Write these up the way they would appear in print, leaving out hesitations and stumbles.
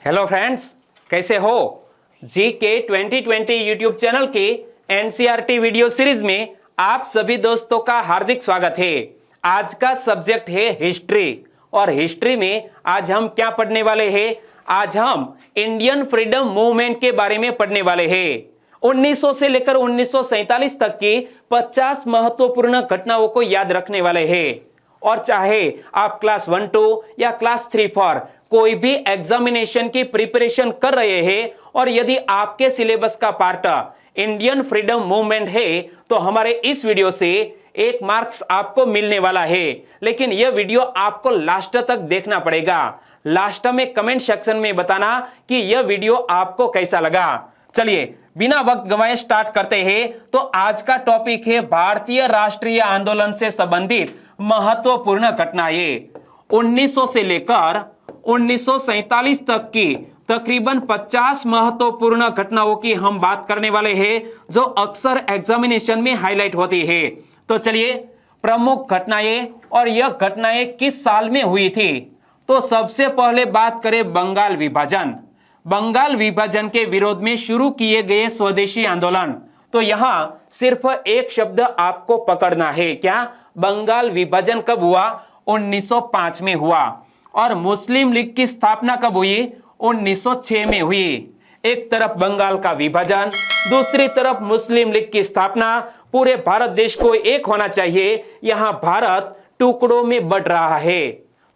Hello friends, कैसे हो। जी के 2020 यूट्यूब चैनल के एनसीईआरटी वीडियो सीरीज में आप सभी दोस्तों का हार्दिक स्वागत है। आज का सब्जेक्ट है हिस्ट्री और हिस्ट्री में आज हम क्या पढ़ने वाले हैं। आज हम इंडियन फ्रीडम मूवमेंट के बारे में पढ़ने वाले हैं। 1900 से लेकर 1947 तक की 50 महत्वपूर्ण घटनाओं को याद रखने वाले हैं। और चाहे आप क्लास 1-2 या क्लास 3-4 कोई भी एग्जामिनेशन की प्रिपरेशन कर रहे हैं और यदि आपके सिलेबस का पार्ट इंडियन फ्रीडम मूवमेंट है तो हमारे इस वीडियो से 1 मार्क्स आपको मिलने वाला है। लेकिन यह वीडियो आपको लास्ट तक देखना पड़ेगा। लास्ट में कमेंट सेक्शन में बताना कि यह वीडियो आपको कैसा लगा। चलिए बिना वक्त गंवाए स्टार्ट करते हैं। तो आज का टॉपिक है भारतीय राष्ट्रीय आंदोलन से संबंधित महत्वपूर्ण घटनाएं। 1900 से लेकर 1947 तक की तकरीबन 50 महत्वपूर्ण घटनाओं की हम बात करने वाले हैं जो अक्सर एग्जामिनेशन में हाईलाइट होती है। तो चलिए प्रमुख घटनाएं और यह घटनाएं किस साल में हुई थी। तो सबसे पहले बात करें बंगाल विभाजन। बंगाल विभाजन के विरोध में शुरू किए गए स्वदेशी आंदोलन। तो यहां सिर्फ एक शब्द आपको पकड़ना है, क्या? बंगाल विभाजन कब हुआ? 1905 में हुआ। और मुस्लिम लीग की स्थापना कब हुई? 1906 में हुई। एक तरफ बंगाल का विभाजन, दूसरी तरफ मुस्लिम लीग की स्थापना। पूरे भारत देश को एक होना चाहिए। यहां भारत टुकड़ों में बढ़ रहा है,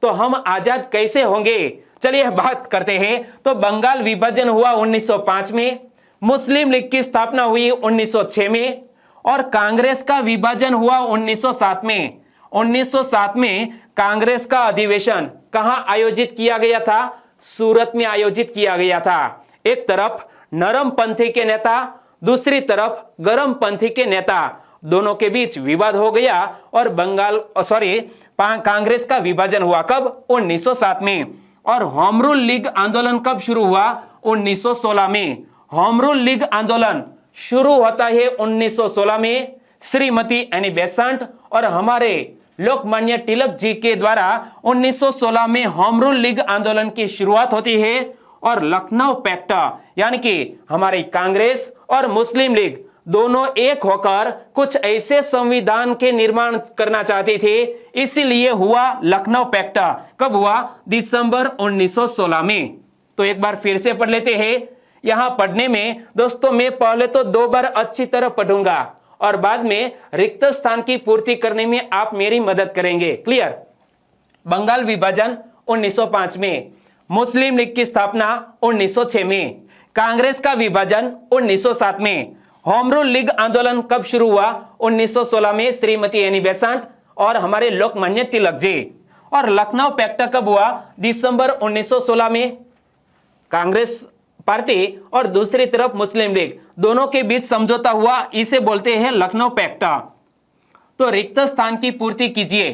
तो हम आजाद कैसे होंगे? चलिए बात करते हैं। तो बंगाल विभाजन हुआ 1905 में, मुस्लिम लीग की स्थापना हुई 1906 में और कांग्रेस का विभाजन हुआ 1907 में। 1907 में कांग्रेस का अधिवेशन कहां आयोजित किया गया था? सूरत में आयोजित किया गया था। एक तरफ नरम पंथी के नेता, दूसरी तरफ गरम पंथी के नेता, दोनों के बीच विवाद हो गया और कांग्रेस का विभाजन हुआ कब? 1907 में। और होम रूल लीग आंदोलन कब शुरू हुआ? 1916 में। होम रूल लीग आंदोलन शुरू होता है 1916 में। श्रीमती एनी बेसेंट और हमारे लोकमान्य तिलक जी के द्वारा 1916 में होम रूल लीग आंदोलन की शुरुआत होती है। और लखनऊ पैक्ट यानी कि हमारी कांग्रेस और मुस्लिम लीग दोनों एक होकर कुछ ऐसे संविधान के निर्माण करना चाहते थे, इसीलिए हुआ लखनऊ पैक्ट। कब हुआ? दिसंबर 1916 में। तो एक बार फिर से पढ़ लेते हैं। यहां पढ़ने में दोस्तों मैं पहले तो 2 बार अच्छी तरह पढ़ूंगा और बाद में रिक्त स्थान की पूर्ति करने में आप मेरी मदद करेंगे। क्लियर? बंगाल विभाजन 1905 में, मुस्लिम लीग की स्थापना 1906 में, कांग्रेस का विभाजन 1907 में, होम रूल लीग आंदोलन कब शुरू हुआ? 1916 में, श्रीमती एनी बेसेंट और हमारे लोकमान्य तिलक जी। और लखनऊ पैक्ट कब हुआ? दिसंबर 1916 में। कांग्रेस पार्टी और दूसरी तरफ मुस्लिम लीग दोनों के बीच समझौता हुआ, इसे बोलते हैं लखनऊ पैक्ट। तो रिक्त स्थान की पूर्ति कीजिए।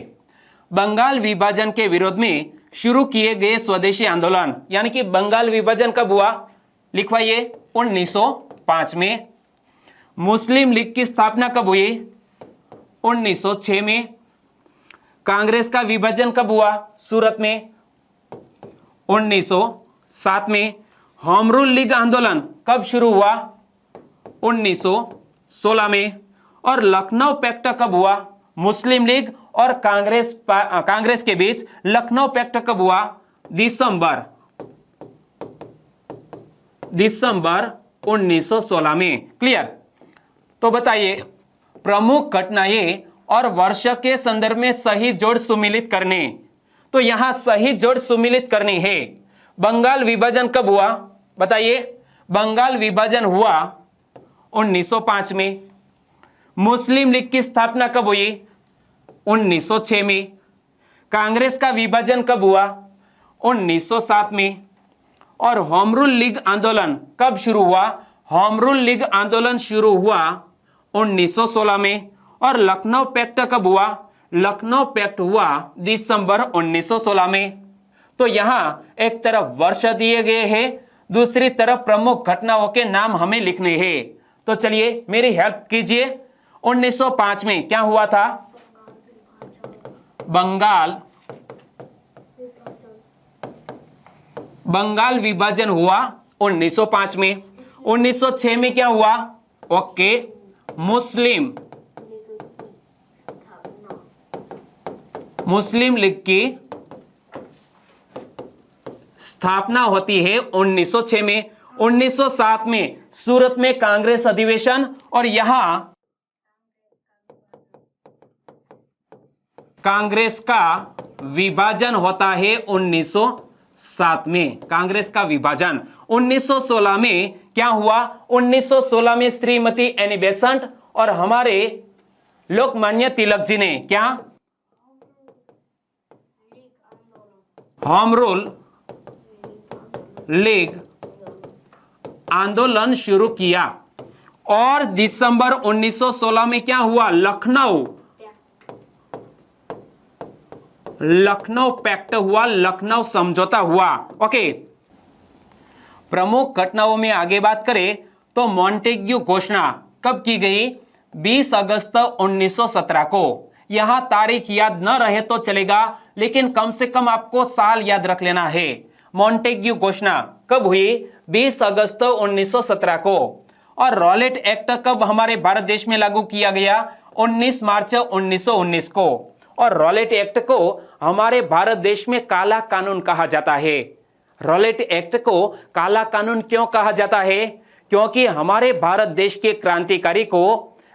बंगाल विभाजन के विरोध में शुरू किए गए स्वदेशी आंदोलन, यानी कि बंगाल विभाजन कब हुआ? लिखवाइए 1905 में। मुस्लिम लीग की स्थापना कब हुई? 1906 में। कांग्रेस का विभाजन कब हुआ? सूरत में 1907 में। होम रूल लीग आंदोलन कब शुरू हुआ? 1916 में। और लखनऊ पैक्ट कब हुआ? मुस्लिम लीग और कांग्रेस के बीच लखनऊ पैक्ट कब हुआ? दिसंबर 1916 में। क्लियर? तो बताइए प्रमुख घटनाएं और वर्ष के संदर्भ में सही जोड़ सुमिलित करने। तो यहां सही जोड़ सुमिलित करनी है। बंगाल विभाजन कब हुआ? बताइए। बंगाल विभाजन हुआ 1905 में। मुस्लिम लीग की स्थापना कब हुई? 1906 में। कांग्रेस का विभाजन कब हुआ? 1907 में। और होम रूल लीग आंदोलन कब शुरू हुआ? होम रूल लीग आंदोलन शुरू हुआ 1916 में। और लखनऊ पैक्ट कब हुआ? लखनऊ पैक्ट हुआ दिसंबर 1916 में। तो यहां एक तरफ वर्ष दिए गए हैं, दूसरी तरफ प्रमुख घटनाओं के नाम हमें लिखने हैं। तो चलिए मेरी हेल्प कीजिए। 1905 में क्या हुआ था? बंगाल विभाजन हुआ 1905 में। 1906 में क्या हुआ? ओके, मुस्लिम लीग की स्थापना होती है 1906 में। 1907 में सूरत में कांग्रेस अधिवेशन और यहां कांग्रेस का विभाजन होता है 1907 में। कांग्रेस का विभाजन 1916 में क्या हुआ? 1916 में श्रीमती एनी बेसेंट और हमारे लोकमान्य तिलक जी ने क्या? होम रूल लीग आंदोलन शुरू किया। और दिसंबर 1916 में क्या हुआ? लखनऊ पैक्ट हुआ, लखनऊ समझौता हुआ। ओके, प्रमुख घटनाओं में आगे बात करें तो मॉन्टेग्यू घोषणा कब की गई? 20 अगस्त 1917 को। यहां तारीख याद न रहे तो चलेगा, लेकिन कम से कम आपको साल याद रख लेना है। मॉन्टेग्यू घोषणा कब हुई? 20 अगस्त 1917 को। और रॉलेट एक्ट कब हमारे भारत देश में लागू किया गया? 19 मार्च 1919 को। और रॉलेट एक्ट को हमारे भारत देश में काला कानून कहा जाता है। रॉलेट एक्ट को काला कानून क्यों कहा जाता है? क्योंकि हमारे भारत देश के क्रांतिकारी को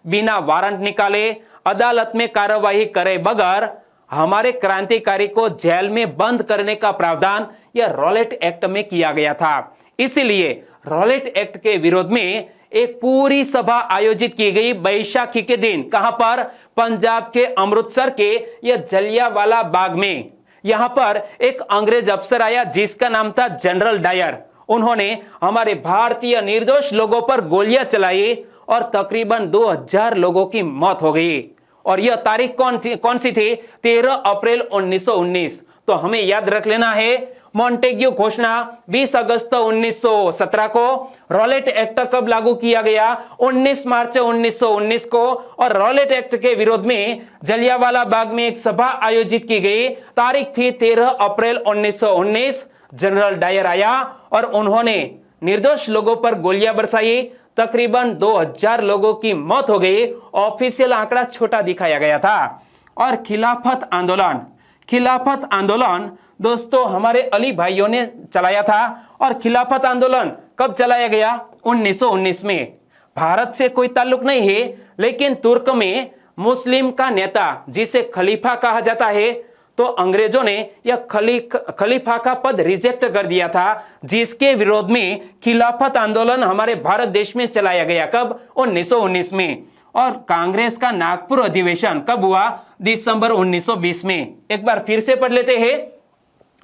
बिना वारंट निकाले, अदालत में कार्यवाही करे बगैर हमारे क्रांतिकारी को जेल में बंद करने का प्रावधान यह रॉलेट एक्ट में किया गया था। इसलिए रॉलेट एक्ट के विरोध में एक पूरी सभा आयोजित की गई बैसाखी के दिन। कहां पर? पंजाब के अमृतसर के यह जलियांवाला बाग में। यहां पर एक अंग्रेज अफसर आया जिसका नाम था जनरल डायर। उन्होंने हमारे भारतीय निर्दोष लोगों पर गोलियां चलाई और तकरीबन 2000 लोगों की मौत हो गई। और यह तारीख कौन सी थी? 13 अप्रैल 1919। तो हमें याद रख लेना है, मॉन्टेग्यू घोषणा 20 अगस्त 1917 को। रॉलेट एक्ट कब लागू किया गया? 19 मार्च 1919 को। और रॉलेट एक्ट के विरोध में जलियांवाला बाग में एक सभा आयोजित की गई। तारीख थी 13 अप्रैल 1919। जनरल डायर आया और उन्होंने निर्दोष लोगों पर गोलियां बरसाई। तकरीबन 2000 लोगों की मौत हो गई। ऑफिशियल आंकड़ा छोटा दिखाया गया था। और खिलाफत आंदोलन दोस्तों हमारे अली भाइयों ने चलाया था। और खिलाफत आंदोलन कब चलाया गया? 1919 में। भारत से कोई ताल्लुक नहीं है, लेकिन तुर्क में मुस्लिम का नेता जिसे खलीफा कहा जाता है, तो अंग्रेजों ने यह खलीफा का पद रिजेक्ट कर दिया था, जिसके विरोध में खिलाफत आंदोलन हमारे भारत देश में चलाया गया। कब? 1919 में। और कांग्रेस का नागपुर अधिवेशन कब हुआ? दिसंबर 1920 में। एक बार फिर से पढ़ लेते हैं।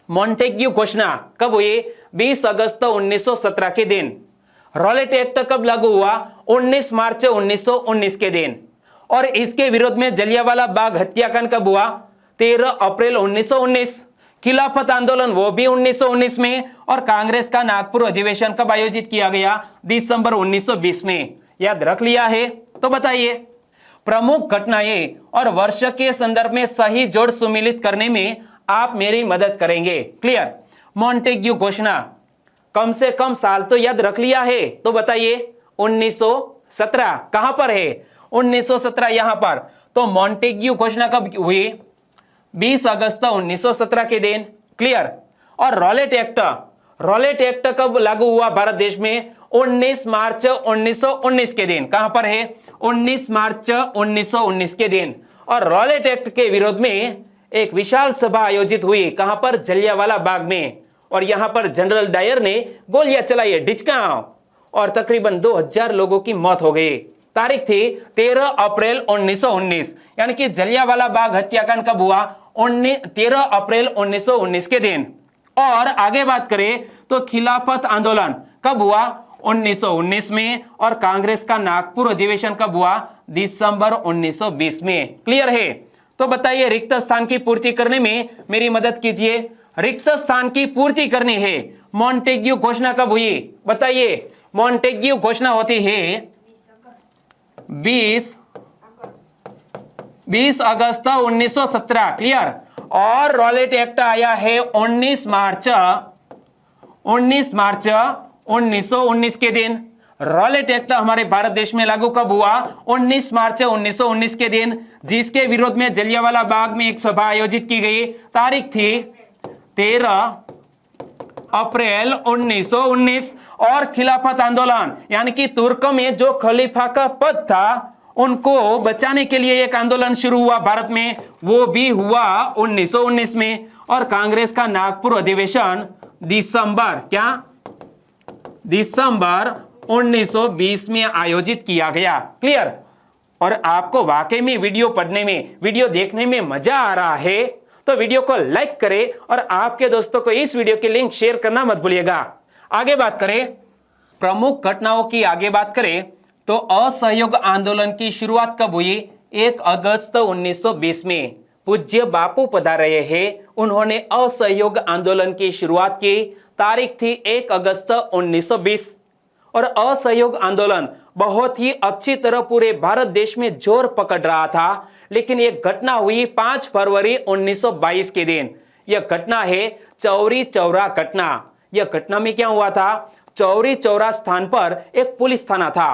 मॉन्टेग्यू घोषणा कब हुई? 20 अगस्त 1917 के दिन। रॉलेट एक्ट कब लागू हुआ? 19 मार्च 1919 के दिन। और इसके विरोध में जलियांवाला बाग हत्याकांड कब हुआ? 13 अप्रैल 1919। खिलाफत आंदोलन वो भी 1919 में। और कांग्रेस का नागपुर अधिवेशन कब आयोजित किया गया? दिसंबर 1920 में। याद रख लिया है? तो बताइए, प्रमुख घटनाएं और वर्ष के संदर्भ में सही जोड़ सुमिलित करने में आप मेरी मदद करेंगे। क्लियर? मॉन्टेग्यू घोषणा कम से कम साल तो याद रख लिया है, तो बताइए 1917 कहां पर है? 1917 यहां पर। तो मॉन्टेग्यू घोषणा कब हुई? 20 अगस्त 1917 के दिन। क्लियर? और रॉलेट एक्ट कब लागू हुआ भारत देश में? 19 मार्च 1919 के दिन। कहां पर है? 19 मार्च 1919 के दिन। और रॉलेट एक्ट के विरोध में एक विशाल सभा आयोजित हुई। कहां पर? जलियांवाला बाग में। और यहां पर जनरल डायर ने गोलियां चलाई, डिचकाओ, और तकरीबन 2000 लोगों की मौत हो गई। तारीख थी 13 अप्रैल 1919। यानी कि जलियांवाला बाग हत्याकांड कब हुआ? 13 अप्रैल 1919 के दिन। और आगे बात करें तो खिलाफत आंदोलन कब हुआ? 1919 में। और कांग्रेस का नागपुर अधिवेशन कब हुआ? दिसंबर 1920 में। क्लियर है? तो बताइए, रिक्त स्थान की पूर्ति करने में मेरी मदद कीजिए। रिक्त स्थान की पूर्ति करनी है। मॉन्टेग्यू घोषणा कब हुई? बताइए। मॉन्टेग्यू घोषणा होती है 20 अगस्त 1917। क्लियर? और रॉलेट एक्ट आया है 19 मार्च 19 मार्च 1919 के दिन। रॉलेट एक्ट हमारे भारत देश में लागू कब हुआ? 19 मार्च 1919 के दिन, जिसके विरोध में जलियांवाला बाग में एक सभा आयोजित की गई। तारीख थी 13 अप्रैल 1919। और खिलाफत आंदोलन यानी कि तुर्क में जो खलीफा का पद था उनको बचाने के लिए एक आंदोलन शुरू हुआ भारत में, वो भी हुआ 1919 में। और कांग्रेस का नागपुर अधिवेशन दिसंबर 1920 में आयोजित किया गया। क्लियर? और आपको वाकई में वीडियो देखने में मजा आ रहा है तो वीडियो को लाइक करें और आपके दोस्तों को इस वीडियो की लिंक शेयर करना मत भूलिएगा। आगे बात करें प्रमुख घटनाओं की। आगे बात करें तो असहयोग आंदोलन की शुरुआत कब हुई? 1 अगस्त 1920 में पूज्य बापू पधारे हैं। उन्होंने असहयोग आंदोलन की शुरुआत की। तारीख थी 1 अगस्त 1920। और असहयोग आंदोलन बहुत ही अच्छी तरह पूरे भारत देश में जोर पकड़ रहा था। लेकिन एक घटना हुई 5 फरवरी 1922 के दिन। यह घटना है चौरी चौरा घटना। यह घटना में क्या हुआ था? चौरी चौरा स्थान पर एक पुलिस थाना था।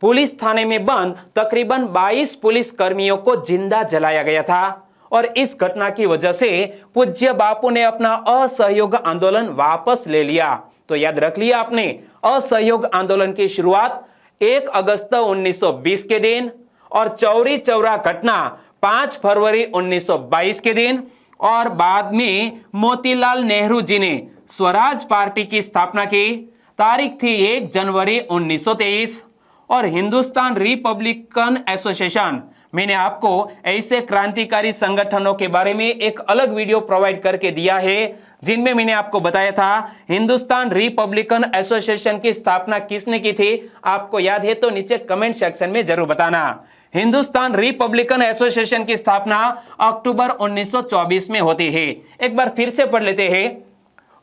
पुलिस थाने में बंद तकरीबन 22 पुलिस कर्मियों को जिंदा जलाया गया था। और इस घटना की वजह से पूज्य बापू ने अपना असहयोग आंदोलन वापस ले लिया। तो याद रख लिया आपने, असहयोग आंदोलन की शुरुआत 1 अगस्त 1920 के दिन और चौरी चौरा घटना 5 फरवरी 1922 के दिन। और बाद में मोतीलाल नेहरू जी ने स्वराज पार्टी की स्थापना की। तारीख थी 1 जनवरी 1923। और हिंदुस्तान रिपब्लिकन एसोसिएशन, मैंने आपको ऐसे क्रांतिकारी संगठनों के बारे में एक अलग वीडियो प्रोवाइड करके दिया है जिनमें मैंने आपको बताया था हिंदुस्तान रिपब्लिकन एसोसिएशन की स्थापना किसने की थी। आपको याद है तो नीचे कमेंट सेक्शन में जरूर बताना। हिंदुस्तान रिपब्लिकन एसोसिएशन की स्थापना अक्टूबर 1924 में होती है। एक बार फिर से पढ़ लेते हैं।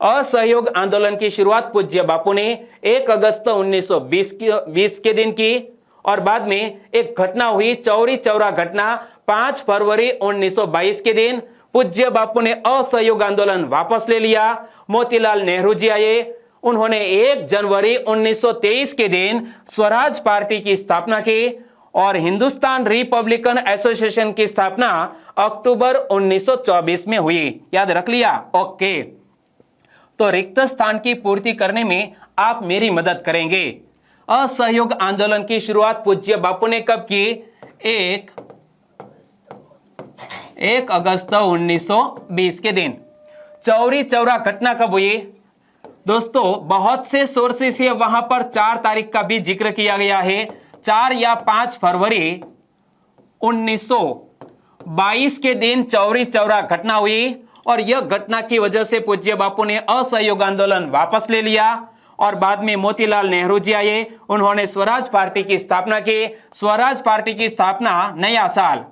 असहयोग आंदोलन की शुरुआत पूज्य बापू ने 1 अगस्त 1920 के दिन की। और बाद में एक घटना हुई चौरी चौरा घटना 5 फरवरी 1922 के दिन। पूज्य बापू ने असहयोग आंदोलन वापस ले लिया। मोतीलाल नेहरू जी आए। उन्होंने 1 जनवरी 1923 के दिन स्वराज पार्टी की स्थापना की। और हिंदुस्तान रिपब्लिकन एसोसिएशन की स्थापना अक्टूबर 1924 में हुई। याद रख लिया? ओके। तो रिक्त स्थान की पूर्ति करने में आप मेरी मदद करेंगे। असहयोग आंदोलन की शुरुआत पूज्य बापू ने कब की? 1 अगस्त 1920 के दिन। चौरी चौरा घटना कब हुई? दोस्तों बहुत से सोर्सेस से वहां पर 4 तारीख का भी जिक्र किया गया है। 4 या 5 फरवरी 1922 के दिन चौरी चौरा घटना हुई। और यह घटना की वजह से पूज्य बापू ने असहयोग आंदोलन वापस ले लिया। और बाद में मोतीलाल नेहरू जी आए। उन्होंने स्वराज पार्टी की स्थापना की। स्वराज पार्टी की स्थापना नया साल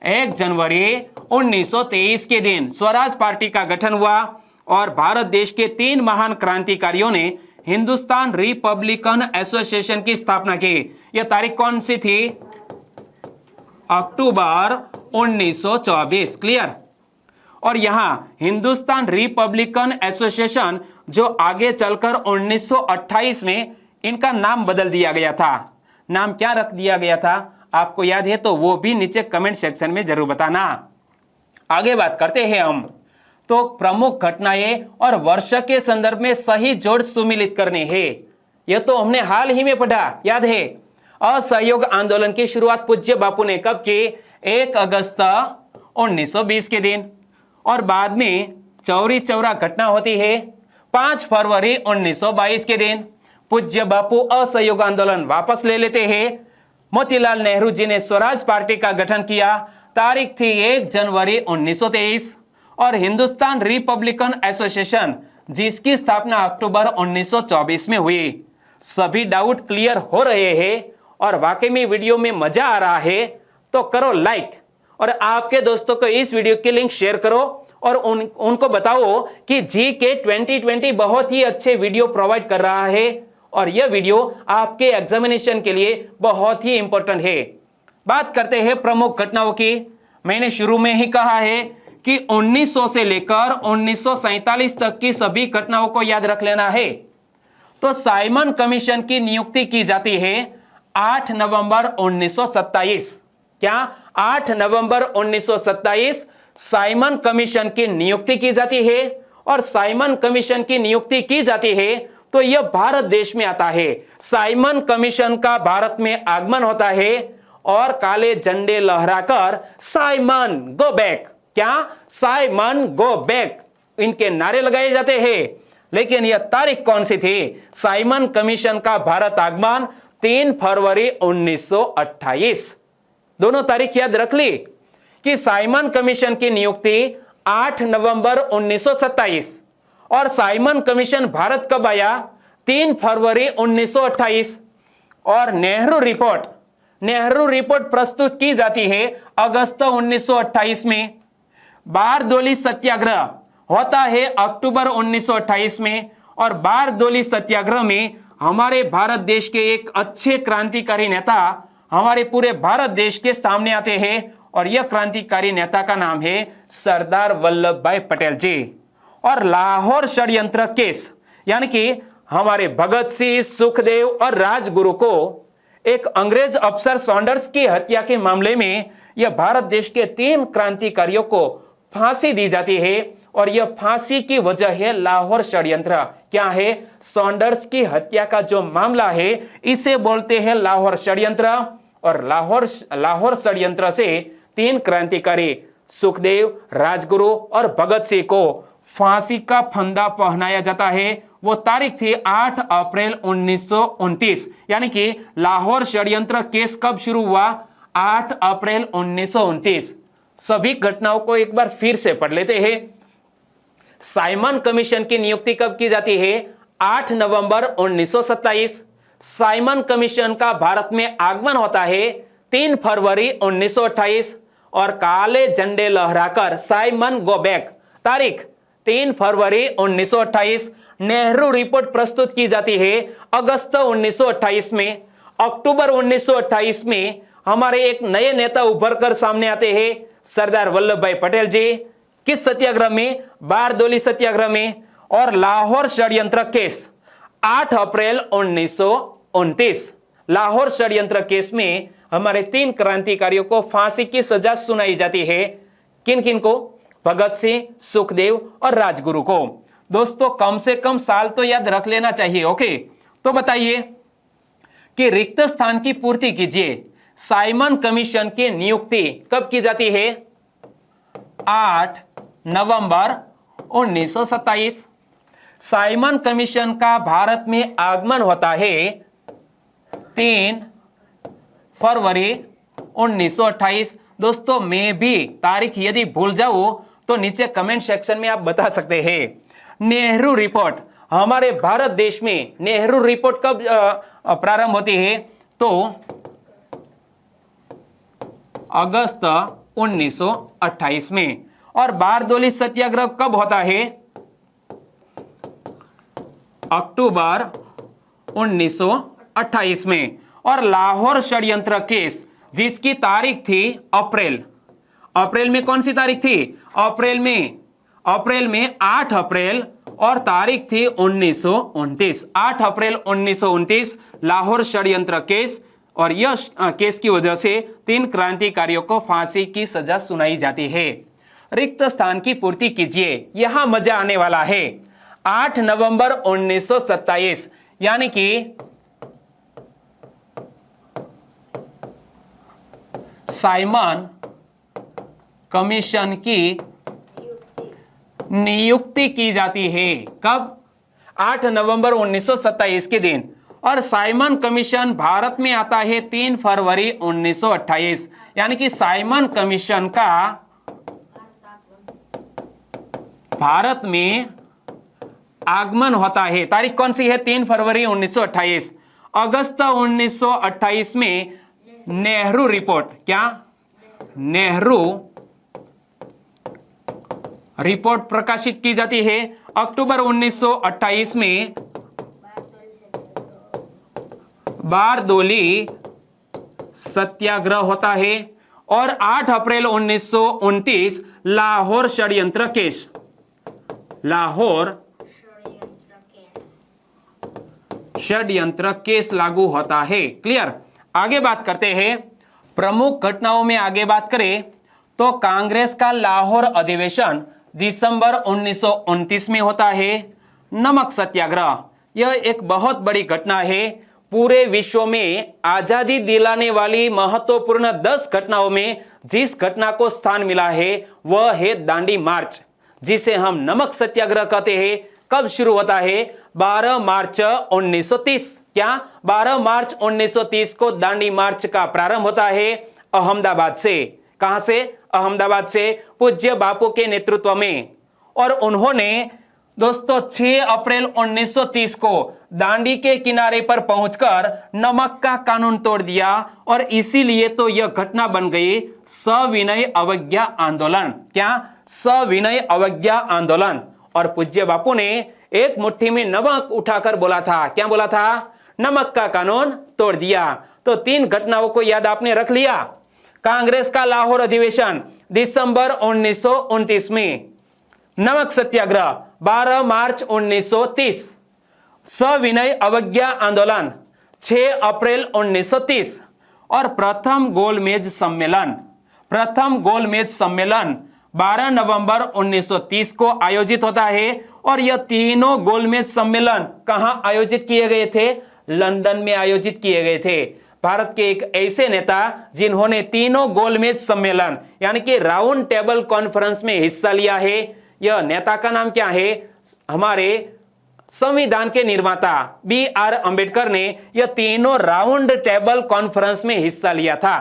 1 जनवरी 1923 के दिन स्वराज पार्टी का गठन हुआ। और भारत देश के 3 महान क्रांतिकारियों ने हिंदुस्तान रिपब्लिकन एसोसिएशन की स्थापना की। यह तारीख कौन सी थी? अक्टूबर 1924। क्लियर? और यहां हिंदुस्तान रिपब्लिकन एसोसिएशन जो आगे चलकर 1928 में इनका नाम बदल दिया गया था। नाम क्या रख दिया गया था आपको याद है तो वो भी नीचे कमेंट सेक्शन में जरूर बताना। आगे बात करते हैं हम। तो प्रमुख घटनाएं और वर्ष के संदर्भ में सही जोड़ सुमिलित करने हैं। यह तो हमने हाल ही में पढ़ा, याद है। असहयोग आंदोलन की शुरुआत पूज्य बापू ने कब की? 1 अगस्त 1920 के दिन। और बाद में चौरी चौरा घटना होती है 5 फरवरी 1922 के दिन। पूज्य बापू असहयोग आंदोलन वापस ले लेते हैं। मोतीलाल नेहरू जी ने स्वराज पार्टी का गठन किया। तारीख थी 1 जनवरी 1923। और हिंदुस्तान रिपब्लिकन एसोसिएशन जिसकी स्थापना अक्टूबर 1924 में हुई। सभी डाउट क्लियर हो रहे हैं और वाकई में वीडियो में मजा आ रहा है तो करो लाइक और आपके दोस्तों को इस वीडियो की लिंक शेयर करो और उनको बताओ कि जीके 2020 बहुत ही अच्छे वीडियो प्रोवाइड कर रहा है और यह वीडियो आपके एग्जामिनेशन के लिए बहुत ही इंपॉर्टेंट है। बात करते हैं प्रमुख घटनाओं की। मैंने शुरू में ही कहा है कि 1900 से लेकर 1947 तक की सभी घटनाओं को याद रख लेना है। तो साइमन कमीशन की नियुक्ति की जाती है 8 नवंबर 1927। क्या 8 नवंबर 1927 साइमन कमीशन की नियुक्ति की जाती है। और साइमन कमीशन की नियुक्ति की जाती है तो यह भारत देश में आता है। साइमन कमीशन का भारत में आगमन होता है और काले झंडे लहराकर साइमन गो बैक, क्या साइमन गो बैक, इनके नारे लगाए जाते हैं। लेकिन यह तारीख कौन सी थी? साइमन कमीशन का भारत आगमन 3 फरवरी 1928। दोनों तारीख याद रख ली कि साइमन कमीशन की नियुक्ति 8 नवंबर 1927 और साइमन कमीशन भारत कब आया? 3 फरवरी 1928। और नेहरू रिपोर्ट प्रस्तुत की जाती है अगस्त 1928 में। बारदोली सत्याग्रह होता है अक्टूबर 1928 में। और बारदोली सत्याग्रह में हमारे भारत देश के एक अच्छे क्रांतिकारी नेता हमारे पूरे भारत देश के सामने आते हैं और यह क्रांतिकारी नेता का नाम है सरदार वल्लभ भाई पटेल जी। और लाहौर षड्यंत्र केस, यानी कि हमारे भगत सिंह, सुखदेव और राजगुरु को एक अंग्रेज अफसर सॉन्डर्स की हत्या के मामले में यह भारत देश के 3 क्रांतिकारियों को फांसी दी जाती है। और यह फांसी की वजह है लाहौर षड्यंत्र। क्या है? सॉन्डर्स की हत्या का जो मामला है इसे बोलते हैं लाहौर षड्यंत्र। और लाहौर षड्यंत्र से 3 क्रांतिकारी सुखदेव, राजगुरु और भगत सिंह को फांसी का फंदा पहनाया जाता है। वो तारीख थी 8 अप्रैल 1929। यानी कि लाहौर षड्यंत्र केस कब शुरू हुआ? 8 अप्रैल 1929। सभी घटनाओं को एक बार फिर से पढ़ लेते हैं। साइमन कमीशन की नियुक्ति कब की जाती है? 8 नवंबर 1927। साइमन कमीशन का भारत में आगमन होता है 3 फरवरी 1928। और काले झंडे लहराकर साइमन गो बैक, तारीख 3 फरवरी 1928। नेहरू रिपोर्ट प्रस्तुत की जाती है अगस्त 1928 में। अक्टूबर 1928 में हमारे एक नए नेता उभर कर सामने आते हैं, सरदार वल्लभ भाई पटेल जी। किस सत्याग्रह में? बारदोली सत्याग्रह में। और लाहौर षड्यंत्र केस 8 अप्रैल 1929। लाहौर षड्यंत्र केस में हमारे 3 क्रांतिकारियों को फांसी की सजा सुनाई जाती है। किन किन को? भगत सिंह, सुखदेव और राजगुरु को। दोस्तों कम से कम साल तो याद रख लेना चाहिए। ओके, तो बताइए कि रिक्त स्थान की पूर्ति कीजिए। साइमन कमीशन की नियुक्ति कब की जाती है? 8 नवंबर 1927। साइमन कमीशन का भारत में आगमन होता है 3 फरवरी 1928। दोस्तों मैं भी तारीख यदि भूल जाऊं तो नीचे कमेंट सेक्शन में आप बता सकते हैं। नेहरू रिपोर्ट, हमारे भारत देश में नेहरू रिपोर्ट कब प्रारंभ होती है? तो अगस्त 1928 में। और बारदोली सत्याग्रह कब होता है? अक्टूबर 1928 में। और लाहौर षड्यंत्र केस जिसकी तारीख थी अप्रैल में कौन सी तारीख थी? अप्रैल में 8 अप्रैल और तारीख थी 1929। 8 अप्रैल 1929 लाहौर षड्यंत्र केस। और यह केस की वजह से 3 क्रांतिकारियों को फांसी की सजा सुनाई जाती है। रिक्त स्थान की पूर्ति कीजिए, यहां मजा आने वाला है। 8 नवंबर 1927 यानी कि साइमन कमीशन की नियुक्ति की जाती है। कब? 8 नवंबर 1927 के दिन। और साइमन कमीशन भारत में आता है 3 फरवरी 1928। यानी कि साइमन कमीशन का भारत में आगमन होता है, तारीख कौन सी है? 3 फरवरी 1928। अगस्त 1928 में नेहरू रिपोर्ट, क्या नेहरू रिपोर्ट प्रकाशित की जाती है। अक्टूबर 1928 में बारदोली सत्याग्रह होता है। और 8 अप्रैल 1929 लाहौर षड्यंत्र केस, लाहौर षड्यंत्र केस लागू होता है। क्लियर। आगे बात करते हैं प्रमुख घटनाओं में। आगे बात करें तो कांग्रेस का लाहौर अधिवेशन दिसंबर 1929 में होता है। नमक सत्याग्रह, यह एक बहुत बड़ी घटना है। पूरे विश्व में आजादी दिलाने वाली महत्वपूर्ण 10 घटनाओं में जिस घटना को स्थान मिला है वह है दांडी मार्च, जिसे हम नमक सत्याग्रह कहते हैं। कब शुरू होता है? 12 मार्च 1930। क्या 12 मार्च 1930 को दांडी मार्च का प्रारंभ होता है अहमदाबाद से। कहां से? अहमदाबाद से, पूज्य बापू के नेतृत्व में। और उन्होंने दोस्तों 6 अप्रैल 1930 को दांडी के किनारे पर पहुंचकर नमक का कानून तोड़ दिया और इसीलिए तो यह घटना बन गई सविनय अवज्ञा आंदोलन। क्या? सविनय अवज्ञा आंदोलन। और पूज्य बापू ने एक मुट्ठी में नमक उठाकर बोला था। क्या बोला था? नमक का कानून तोड़ दिया। तो 3 घटनाओं को याद आपने रख लिया। कांग्रेस का लाहौर अधिवेशन दिसंबर 1929 में, नमक सत्याग्रह 12 मार्च 1930, सविनय अवज्ञा आंदोलन 6 अप्रैल 1930 और प्रथम गोलमेज सम्मेलन। प्रथम गोलमेज सम्मेलन 12 नवंबर 1930 को आयोजित होता है। और यह तीनों गोलमेज सम्मेलन कहां आयोजित किए गए थे? लंदन में आयोजित किए गए थे। भारत के एक ऐसे नेता जिन्होंने तीनों गोलमेज सम्मेलन यानी कि राउंड टेबल कॉन्फ्रेंस में हिस्सा लिया है, यह नेता का नाम क्या है? हमारे संविधान के निर्माता BR अंबेडकर ने यह तीनों राउंड टेबल कॉन्फ्रेंस में हिस्सा लिया था।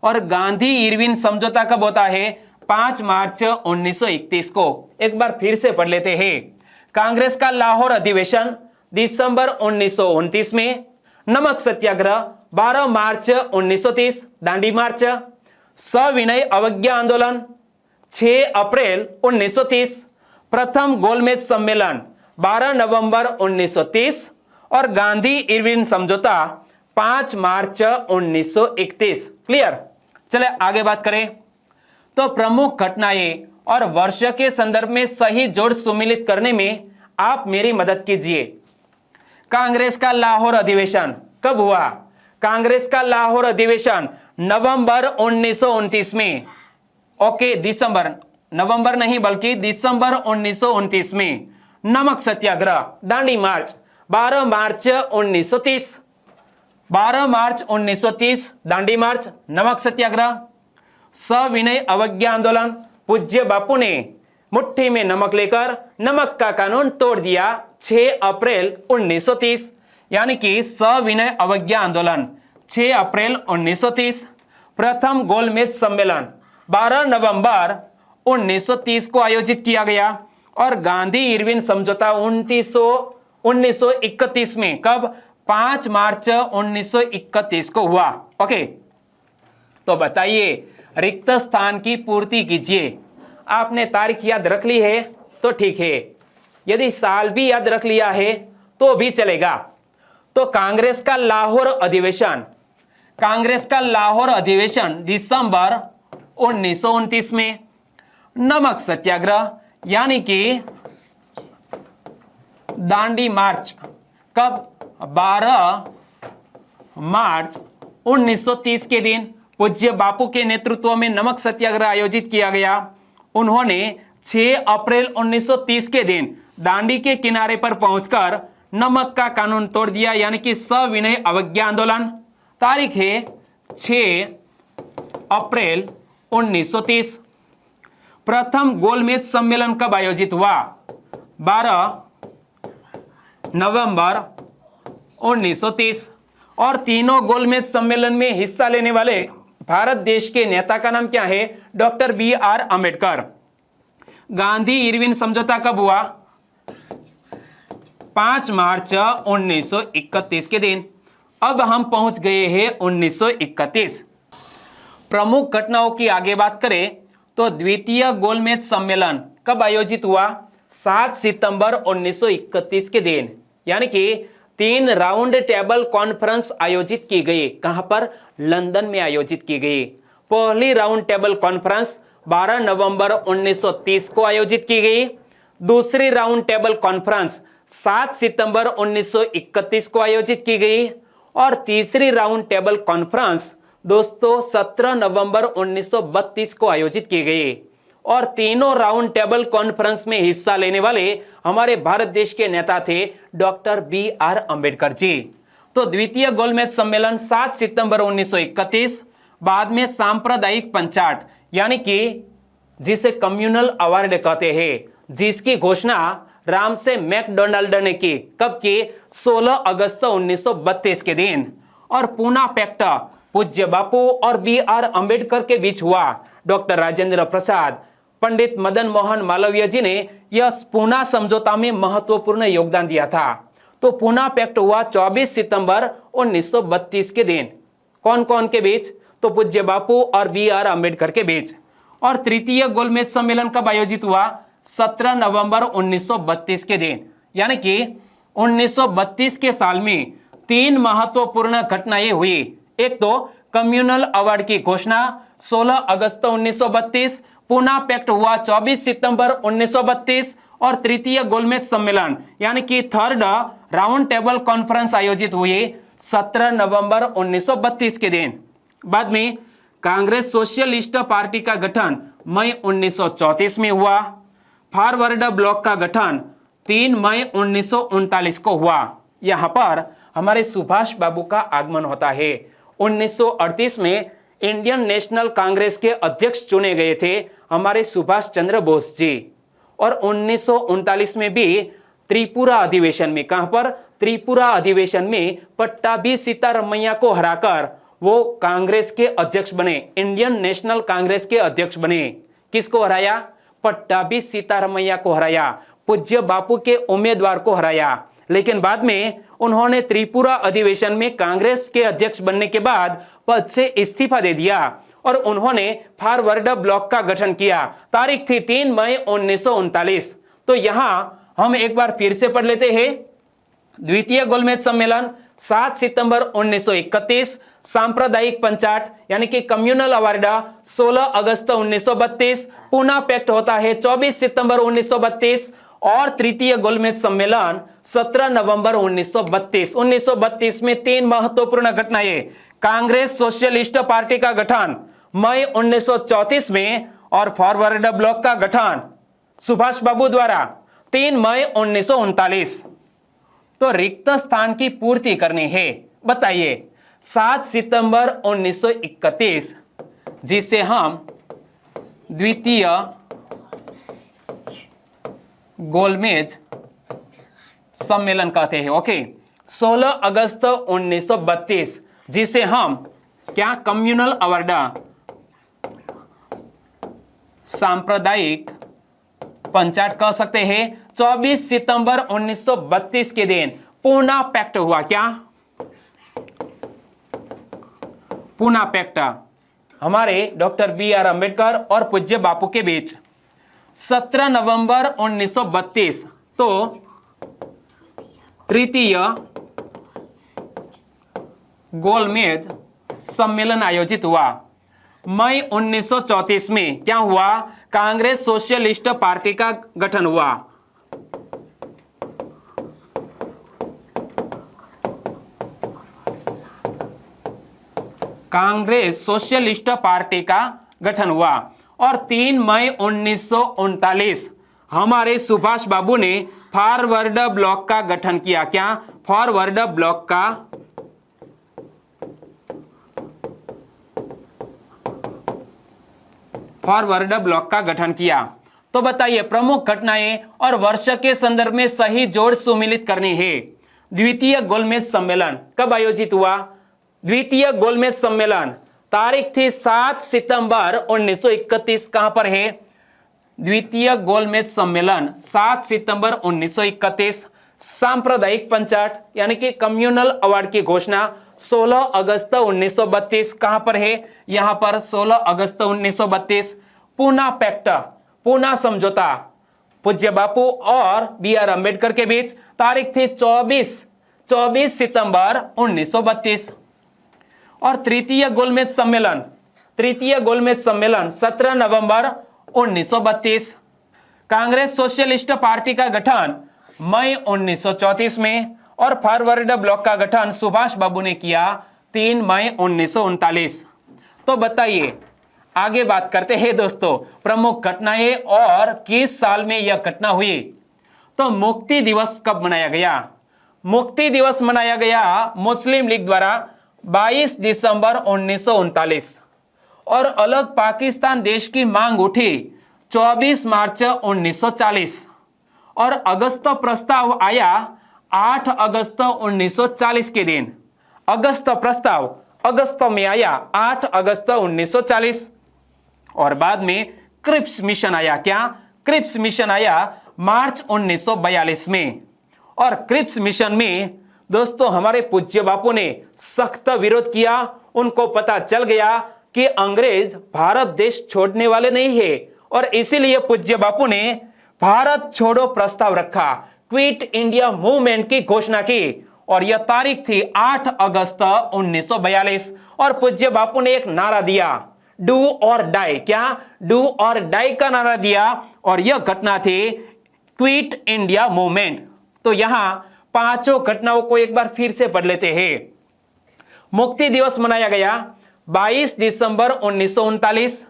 और गांधी इरविन समझौता कब होता है? 5 मार्च 1931 को। एक बार फिर से पढ़ लेते हैं। कांग्रेस का लाहौर अधिवेशन दिसंबर 1929 में, नमक सत्याग्रह 12 मार्च 1930 दांडी मार्च, सविनय अवज्ञा आंदोलन 6 अप्रैल 1930, प्रथम गोलमेज सम्मेलन 12 नवंबर 1930 और गांधी इरविन समझौता 5 मार्च 1931। क्लियर। चले आगे बात करें तो प्रमुख घटनाएं और वर्ष के संदर्भ में सही जोड़ सुमिलित करने में आप मेरी मदद कीजिए। कांग्रेस का लाहौर अधिवेशन कब हुआ? कांग्रेस का लाहौर अधिवेशन नवंबर 1929 में। ओके, दिसंबर, नवंबर नहीं बल्कि दिसंबर 1929 में। नमक सत्याग्रह दांडी मार्च 12 मार्च 1930, 12 मार्च 1930 दांडी मार्च, नमक सत्याग्रह। सविनय अवज्ञा आंदोलन, पूज्य बापू ने मुट्ठी में नमक लेकर नमक का कानून तोड़ दिया 6 अप्रैल 1930, यानी कि सविनय अवज्ञा आंदोलन 6 अप्रैल 1930। प्रथम गोलमेज सम्मेलन 12 नवंबर 1930 को आयोजित किया गया और गांधी इरविन समझौता 1931 में। कब? 5 मार्च 1931 को हुआ। ओके, तो बताइए रिक्त स्थान की पूर्ति कीजिए। आपने तारीख याद रख ली है तो ठीक है, यदि साल भी याद रख लिया है तो भी चलेगा। तो कांग्रेस का लाहौर अधिवेशन, कांग्रेस का लाहौर अधिवेशन दिसंबर 1929 में। नमक सत्याग्रह यानी कि दांडी मार्च कब? 12 मार्च 1930 के दिन पूज्य बापू के नेतृत्व में नमक सत्याग्रह आयोजित किया गया। उन्होंने 6 अप्रैल 1930 के दिन दांडी के किनारे पर पहुंचकर नमक का कानून तोड़ दिया, यानी कि सविनय अवज्ञा आंदोलन। तारीख है 6 अप्रैल 1930। प्रथम गोलमेज सम्मेलन कब आयोजित हुआ? 12 नवंबर 1930। और तीनों गोलमेज सम्मेलन में हिस्सा लेने वाले भारत देश के नेता का नाम क्या है? Doctor BR Ambedkar. Gandhi Irwin समझौता कब हुआ? 5 मार्च 1931 के दिन। अब हम पहुंच गए हैं 1931। प्रमुख घटनाओं की आगे बात करें तो द्वितीय गोलमेज सम्मेलन कब आयोजित हुआ? 7 सितंबर 1931 के दिन, यानी कि 3 राउंड टेबल कॉन्फ्रेंस आयोजित की गई। कहां पर? लंदन में आयोजित की गई। पहली राउंड टेबल कॉन्फ्रेंस 12 नवंबर 1930 को आयोजित की गई। दूसरी राउंड टेबल कॉन्फ्रेंस 7 सितंबर 1931 को आयोजित की गई और तीसरी राउंड टेबल कॉन्फ्रेंस दोस्तों 17 नवंबर 1932 को आयोजित की गई। और तीनों राउंड टेबल कॉन्फ्रेंस में हिस्सा लेने वाले हमारे भारत देश के नेता थे डॉक्टर बी.आर. अंबेडकर जी। तो द्वितीय गोलमेज सम्मेलन 7 सितंबर 1931, बाद में सांप्रदायिक पंचाट यानी कि जिसे कम्युनल अवार्ड कहते हैं, जिसकी घोषणा रामसे मैकडोनाल्ड ने की। कब की? 16 अगस्त 1932 के दिन। और पूना पैक्ट पूज्य बापू और बी.आर. अंबेडकर के बीच हुआ। डॉक्टर राजेंद्र प्रसाद, पंडित मदन मोहन मालवीय जी ने यह पूना समझौता में महत्वपूर्ण योगदान दिया था। तो पूना पैक्ट हुआ 24 सितंबर 1932 के दिन। कौन कौन के बीच? तो पूज्य बापू और बी.आर. अंबेडकर के बीच। और तृतीय गोलमेज सम्मेलन कब आयोजित हुआ? 17 नवंबर 1932 के दिन। यानी कि 1932 के साल में 3 महत्वपूर्ण घटनाएं हुई। एक तो कम्युनल अवार्ड की घोषणा 16 अगस्त 1932, पूना पैक्ट हुआ 24 सितंबर 1932 और तृतीय गोलमेज सम्मेलन यानी कि थर्ड राउंड टेबल कॉन्फ्रेंस आयोजित हुई 17 नवंबर 1932 के दिन। बाद में कांग्रेस सोशलिस्ट पार्टी का गठन मई 1934 में हुआ। फॉरवर्ड ब्लॉक का गठन 3 मई 1939 को हुआ। यहां पर हमारे सुभाष बाबू का आगमन होता है। 1938 में इंडियन नेशनल कांग्रेस के अध्यक्ष चुने गए थे हमारे सुभाष चंद्र बोस जी। और 1939 में भी त्रिपुरा अधिवेशन में, कहां पर? त्रिपुरा अधिवेशन में पट्टाभी सीतारमैया को हराकर वो कांग्रेस के अध्यक्ष बने, इंडियन नेशनल कांग्रेस के अध्यक्ष बने। किसको हराया? पट्टाभी सीतारमैया को हराया, पूज्य बापू के उम्मीदवार को हराया। लेकिन बाद में उन्होंने त्रिपुरा अधिवेशन में कांग्रेस के अध्यक्ष बनने के बाद पद से इस्तीफा दे दिया और उन्होंने फॉरवर्ड ब्लॉक का गठन किया। तारीख थी 3 मई 1939। तो यहां हम एक बार फिर से पढ़ लेते हैं। द्वितीय गोलमेज सम्मेलन 7 सितंबर 1931, सांप्रदायिक पंचाट यानी कि कम्युनल अवार्ड 16 अगस्त 1932, पूना पैक्ट होता है 24 सितंबर 1932 और तृतीय गोलमेज सम्मेलन 17 नवंबर 1932। 1932 में 3 महत्वपूर्ण घटनाएं, कांग्रेस सोशलिस्ट पार्टी का गठन मई 1934 में और फॉरवर्ड ब्लॉक का गठन सुभाष बाबू द्वारा 3 मई 1939। तो रिक्त स्थान की पूर्ति करनी है। बताइए 7 सितंबर 1931 जिसे हम द्वितीय गोलमेज सम्मेलन कहते हैं। ओके। 16 अगस्त 1932 जिसे हम क्या? कम्युनल अवार्ड, सांप्रदायिक पंचाट कह सकते हैं। 24 सितंबर 1932 के दिन पूना पैक्ट हुआ। क्या? पूना पैक्ट हमारे डॉक्टर बी.आर. अंबेडकर और पूज्य बापू के बीच। 17 नवंबर 1932 तो तृतीय गोलमेज सम्मेलन आयोजित हुआ। मई 1934 में क्या हुआ? कांग्रेस सोशलिस्ट पार्टी का गठन हुआ। कांग्रेस सोशलिस्ट पार्टी का गठन हुआ और 3 मई 1939 हमारे सुभाष बाबू ने फॉरवर्ड ब्लॉक का गठन किया। क्या? फॉरवर्ड ब्लॉक का फॉरवर्ड ब्लॉक का गठन किया। तो बताइए प्रमुख घटनाएं और वर्ष के संदर्भ में सही जोड़ सुमिलित करनी है। द्वितीय गोलमेज सम्मेलन कब आयोजित हुआ? द्वितीय गोलमेज सम्मेलन तारीख थी 7 सितंबर 1931। कहां पर है? द्वितीय गोलमेज सम्मेलन 7 सितंबर 1931। सांप्रदायिक पंचाट यानी कि कम्युनल अवार्ड की घोषणा 16 अगस्त 1932। कहां पर है? यहां पर 16 अगस्त 1932। पूना पैक्ट, पूना समझौता पूज्य बापू और बी.आर. अंबेडकर के बीच तारीख थी 24 सितंबर 1932। और तृतीय गोलमेज सम्मेलन तृतीय गोलमेज सम्मेलन 17 नवंबर 1932। कांग्रेस सोशलिस्ट पार्टी का गठन मई 1934 में और फॉरवर्ड ब्लॉक का गठन सुभाष बाबू ने किया 3 मई 1939। तो बताइए, आगे बात करते हैं दोस्तों प्रमुख घटनाएं और किस साल में यह घटना हुई। तो मुक्ति दिवस कब मनाया गया? मुक्ति दिवस मनाया गया मुस्लिम लीग द्वारा 22 दिसंबर 1939 और अलग पाकिस्तान देश की मांग उठी 24 मार्च 1940 और अगस्त प्रस्ताव आया 8 अगस्त 1940 के दिन। अगस्त प्रस्ताव अगस्त में आया 8 अगस्त 1940 और बाद में क्रिप्स मिशन आया। क्या? क्रिप्स मिशन आया मार्च 1942 में। और क्रिप्स मिशन में दोस्तों हमारे पूज्य बापू ने सख्त विरोध किया। उनको पता चल गया कि अंग्रेज भारत देश छोड़ने वाले नहीं है और इसीलिए पूज्य बापू ने भारत छोड़ो प्रस्ताव रखा, क्विट इंडिया मूवमेंट की घोषणा की और यह तारीख थी 8 अगस्त 1942 और पूज्य बापू ने एक नारा दिया, डू और डाई। क्या? डू और डाई का नारा दिया और यह घटना थी क्विट इंडिया मूवमेंट। तो यहां पांचों घटनाओं को एक बार फिर से पढ़ लेते हैं। मुक्ति दिवस मनाया गया 22 दिसंबर 1939।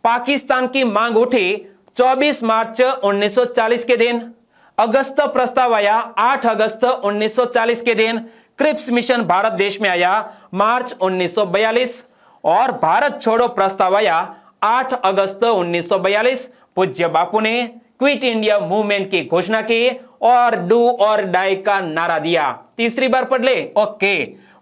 पाकिस्तान की मांग उठी 24 मार्च 1940 के दिन। अगस्त प्रस्ताव आया 8 अगस्त 1940 के दिन। क्रिप्स मिशन भारत देश में आया मार्च 1942 और भारत छोड़ो प्रस्ताव आया 8 अगस्त 1942। पूज्य बापू ने क्विट इंडिया मूवमेंट की घोषणा की और डू और डाई का नारा दिया। तीसरी बार पढ़ ले। ओके।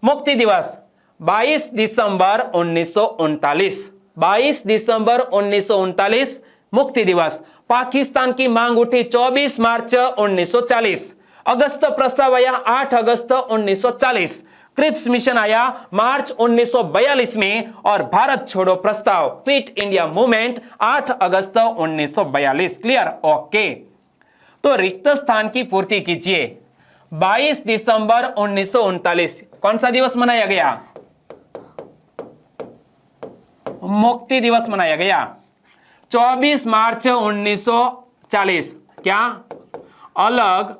मुक्ति दिवस 22 दिसंबर 1939। 22 दिसंबर 1939 मुक्ति दिवस। पाकिस्तान की मांग उठी 24 मार्च 1940। अगस्त प्रस्ताव आया 8 अगस्त 1940। क्रिप्स मिशन आया मार्च 1942 में और भारत छोड़ो प्रस्ताव क्विट इंडिया मूवमेंट 8 अगस्त 1942। क्लियर? ओके। तो रिक्त स्थान की पूर्ति कीजिए। 22 दिसंबर 1939 कौन सा दिवस मनाया गया? मुक्ति दिवस मनाया गया। 24 मार्च 1940 क्या? अलग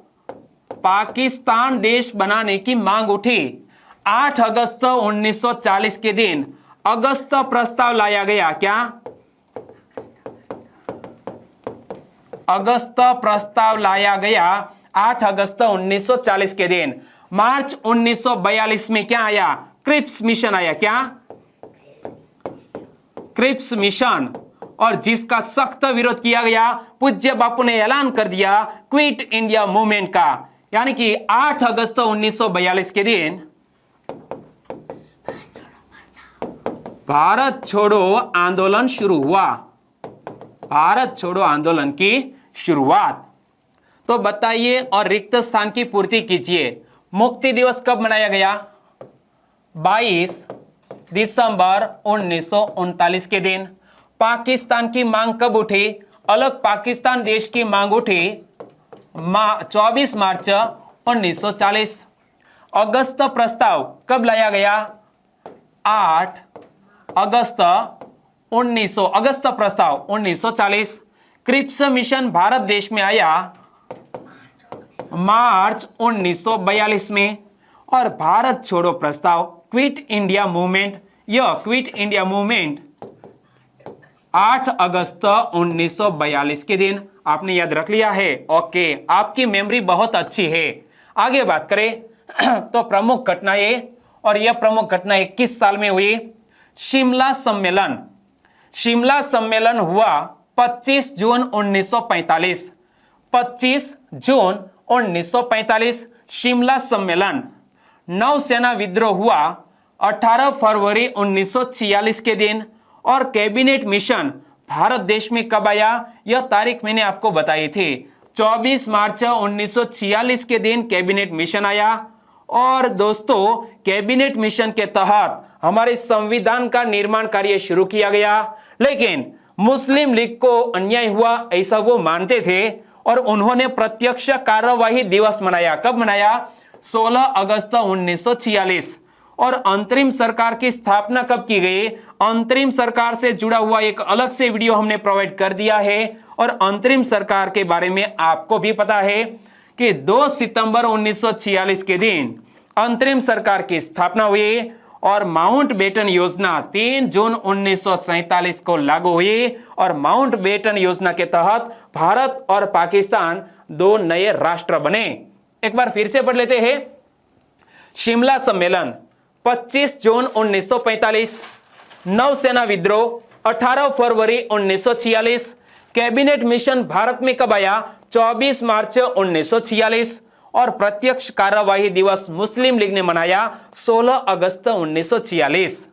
पाकिस्तान देश बनाने की मांग उठी। 8 अगस्त 1940 के दिन अगस्त प्रस्ताव लाया गया। क्या? अगस्त प्रस्ताव लाया गया 8 अगस्त 1940 के दिन। मार्च 1942 में क्या आया? क्रिप्स मिशन आया। क्या? क्रिप्स मिशन, और जिसका सख्त विरोध किया गया। पूज्य बापू ने ऐलान कर दिया क्विट इंडिया मूवमेंट का, यानी कि 8 अगस्त 1942 के दिन भारत छोड़ो आंदोलन शुरू हुआ। भारत छोड़ो आंदोलन की शुरुआत। तो बताइए और रिक्त स्थान की पूर्ति कीजिए। मुक्ति दिवस कब मनाया गया? 22 दिसंबर 1939 के दिन। पाकिस्तान की मांग कब उठी? अलग पाकिस्तान देश की मांग उठी 24 मार्च 1940। अगस्त प्रस्ताव कब लाया गया? 8 अगस्त 1900। अगस्त प्रस्ताव 1940। क्रिप्स मिशन भारत देश में आया मार्च 1942 में और भारत छोड़ो प्रस्ताव क्विट इंडिया मूवमेंट, यह क्विट इंडिया मूवमेंट 8 अगस्त 1942 के दिन। आपने याद रख लिया है? ओके, आपकी मेमोरी बहुत अच्छी है। आगे बात करें तो प्रमुख घटनाएं, और यह प्रमुख घटनाएं किस साल में हुई? शिमला सम्मेलन। शिमला सम्मेलन हुआ 25 जून 1945। 25 जून 1945 शिमला सम्मेलन। नौसेना विद्रोह हुआ 18 फरवरी 1946 के दिन। और कैबिनेट मिशन भारत देश में कब आया? यह तारीख मैंने आपको बताई थी। 24 मार्च 1946 के दिन कैबिनेट मिशन आया। और दोस्तों कैबिनेट मिशन के तहत हमारे संविधान का निर्माण कार्य शुरू किया गया, लेकिन मुस्लिम लीग को अन्याय हुआ ऐसा वो मानते थे और उन्होंने प्रत्यक्ष कार्यवाही दिवस मनाया। कब मनाया? 16 अगस्त 1946। और अंतरिम सरकार की स्थापना कब की गई? अंतरिम सरकार से जुड़ा हुआ एक अलग से वीडियो हमने प्रोवाइड कर दिया है। और अंतरिम सरकार के बारे में आपको भी पता है कि 2 सितंबर 1946 के दिन अंतरिम सरकार की स्थापना हुई और माउंटबेटन योजना 3 जून 1947 को लागू हुई। और माउंटबेटन योजना के तहत भारत और पाकिस्तान 2 नए राष्ट्र बने। एक बार फिर से पढ़ लेते हैं। शिमला सम्मेलन 25 जून 1945, नौसेना विद्रोह 18 फरवरी 1946, कैबिनेट मिशन भारत में कब आया 24 मार्च 1946 और प्रत्यक्ष कार्यवाही दिवस मुस्लिम लीग ने मनाया 16 अगस्त 1946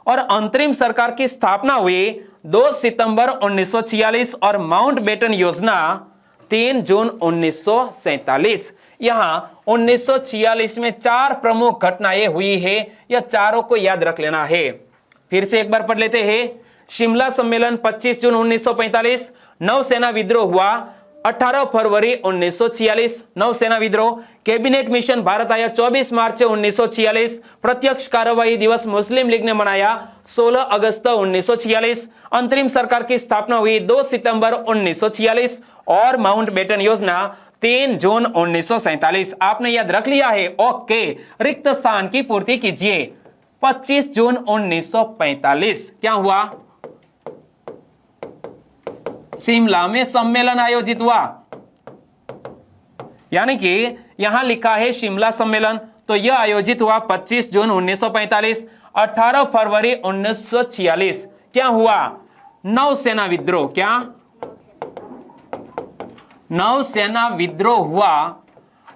और अंतरिम सरकार की स्थापना हुई 2 सितंबर 1946 और माउंटबेटन योजना 3 जून 1947। यहां 1946 में 4 प्रमुख घटनाएं हुई है, यह चारों को याद रख लेना है। फिर से एक बार पढ़ लेते हैं। शिमला सम्मेलन 25 जून 1945, नौसेना विद्रोह हुआ 18 फरवरी 1946, नौसेना विद्रोह, कैबिनेट मिशन भारत आया 24 मार्च 1946, प्रत्यक्ष कार्यवाही दिवस मुस्लिम लीग ने मनाया 16 अगस्त 1946, अंतरिम सरकार की स्थापना हुई 2 सितंबर 1946 और माउंटबेटन योजना 3 जून 1947। आपने याद रख लिया है? ओके, रिक्त स्थान की पूर्ति कीजिए। 25 जून 1945 क्या हुआ? शिमला में सम्मेलन आयोजित हुआ, यानी कि यहां लिखा है शिमला सम्मेलन, तो यह आयोजित हुआ 25 जून 1945। 18 फरवरी 1946 क्या हुआ? नौसेना विद्रोह। क्या? नौसेना विद्रोह हुआ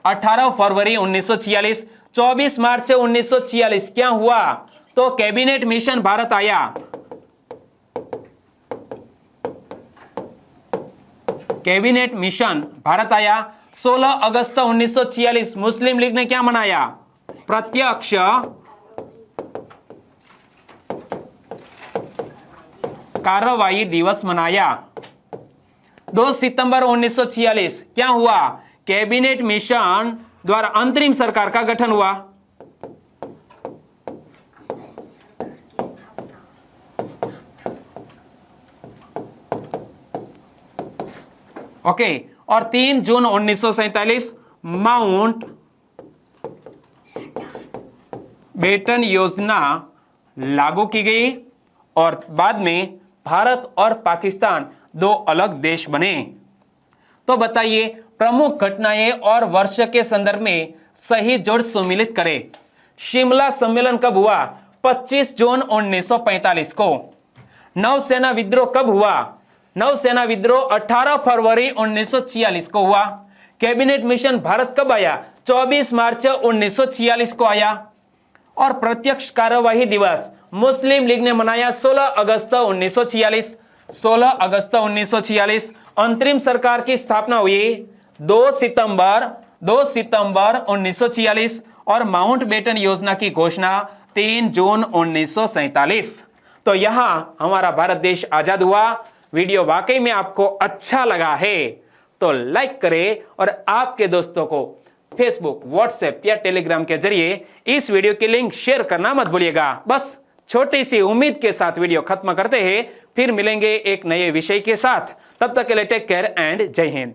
18 फरवरी 1946। 24 मार्च 1946 क्या हुआ? तो कैबिनेट मिशन भारत आया। कैबिनेट मिशन भारत आया। 16 अगस्त 1946 मुस्लिम लीग ने क्या मनाया? प्रत्यक्ष कार्यवाही दिवस मनाया। 2 सितंबर 1946 क्या हुआ? कैबिनेट मिशन द्वारा अंतरिम सरकार का गठन हुआ। ओके, और 3 जून 1947 माउंट बेटन योजना लागू की गई और बाद में भारत और पाकिस्तान 2 अलग देश बने। तो बताइए, प्रमुख घटनाएं और वर्ष के संदर्भ में सही जोड़ सुमिलित करें। शिमला सम्मेलन कब हुआ? 25 जून 1945 को। नौसेना विद्रोह कब हुआ? नौसेना विद्रोह 18 फरवरी 1946 को हुआ। कैबिनेट मिशन भारत कब आया? 24 मार्च 1946 को आया। और प्रत्यक्ष कार्यवाही दिवस मुस्लिम लीग ने मनाया 16 अगस्त 1946। 16 अगस्त 1946 अंतरिम सरकार की स्थापना हुई 2 सितंबर 1946 और माउंटबेटन योजना की घोषणा 3 जून 1947। तो यहां हमारा भारत देश आजाद हुआ। वीडियो वाकई में आपको अच्छा लगा है तो लाइक करें और आपके दोस्तों को फेसबुक, व्हाट्सएप या टेलीग्राम के जरिए इस वीडियो की लिंक शेयर करना मत भूलिएगा। बस छोटी सी उम्मीद के साथ वीडियो खत्म करते हैं, फिर मिलेंगे एक नए विषय के साथ। तब तक के लिए टेक केयर एंड जय हिंद।